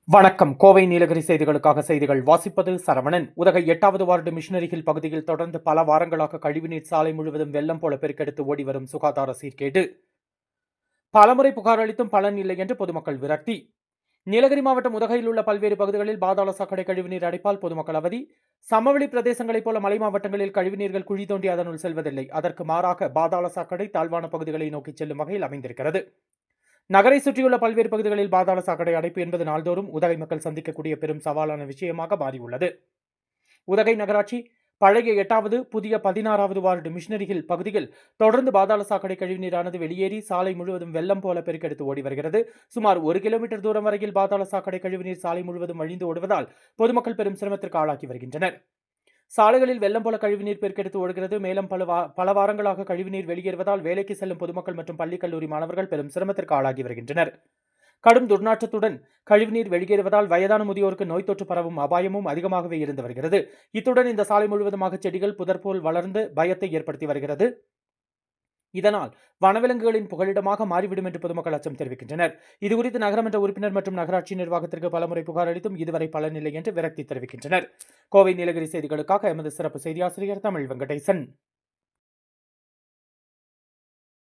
வணக்கம். கோவை நீலகிரி செய்திகளுக்காக செய்திகள் வாசிப்பது சரவணன். உதகை 8வது வார்டு மிஷனரி ஹில் பகுதியில் தொடர்ந்து பல வாரங்களாக கழிவுநீர் சாலை முழுவதும் வெள்ளம் போல பெருக்கெடுத்து ஓடிவரும் சுகாதார சீர்கேடு. பலமுறை புகார் அளித்தும் பலன் இல்லை என்று பொதுமக்கள் விரக்தி. நீலகிரி மாவட்டம் உதகையில் உள்ள பல்வேறு பகுதிகளில் பாதாள சாக்கடை கழிவுநீர் அடைப்பால் பொதுமக்கள் அவதி. சமவெளி பிரதேசங்களைப் போல மலை மாவட்டங்களில் கழிவுநீர்கள் குழி தோண்டி அதனுள் செல்வதில்லை. அதற்கு மாறாக பாதாள சாக்கடை தாழ்வான பகுதிகளை நோக்கி செல்லும் வகையில் அமைந்திருக்கிறது. நகரை சுற்றியுள்ள பல்வேறு பகுதிகளில் பாதாள சாக்கடை அடைப்பு என்பது நாள்தோறும் உதகை மக்கள் சந்திக்கக்கூடிய பெரும் சவாலான விஷயமாக மாறியுள்ளது. உதகை நகராட்சி பழைய 8வது புதிய 16வது வார்டு மிஷனரி ஹில் பகுதியில் தொடர்ந்து பாதாள சாக்கடை கழிவுநீரானது வெளியேறி சாலை முழுவதும் வெள்ளம் போல பெருக்கெடுத்து ஓடி வருகிறது. சுமார் 1 கிலோமீட்டர் தூரம் வரையில் பாதாள சாக்கடை கழிவுநீர் சாலை முழுவதும் வழிந்து ஓடுவதால் பொதுமக்கள் பெரும் சிரமத்திற்கு ஆளாக்கி வருகின்றனர். சாலைகளில் வெள்ளம் போல கழிவுநீர் பெருக்கெடுத்து ஓடுகிறது. மேலும் பல வாரங்களாக கழிவுநீர் வெளியேறுவதால் வேலைக்கு செல்லும் பொதுமக்கள் மற்றும் பள்ளி கல்லூரி மாணவர்கள் பெரும் சிரமத்திற்கு ஆளாகி வருகின்றனர். கடும் துர்நாற்றத்துடன் கழிவுநீர் வெளியேறுவதால் வயதான முதியோருக்கு நோய் தொற்று பரவும் அபாயமும் அதிகமாகவே இருந்து வருகிறது. இத்துடன் இந்த சாலை முழுவதுமாக செடிகள் புதர் போல் வளர்ந்து பயத்தை ஏற்படுத்தி வருகிறது. இதனால் வனவிலங்குகளின் புகலிடமாக மாறிவிடும் என்று பொதுமக்கள் அச்சம் தெரிவிக்கின்றனர். இதுகுறித்து நகரமன்ற உறுப்பினர் மற்றும் நகராட்சி நிர்வாகத்திற்கு பலமுறை புகார் அளித்தும் இதுவரை பலனில்லை என்று விரக்தி தெரிவிக்கின்றனர். கோவை நீலகிரி செய்திகளுக்காக எமது சிறப்பு செய்தியாசிரியர் தமிழ் வெங்கடேசன்.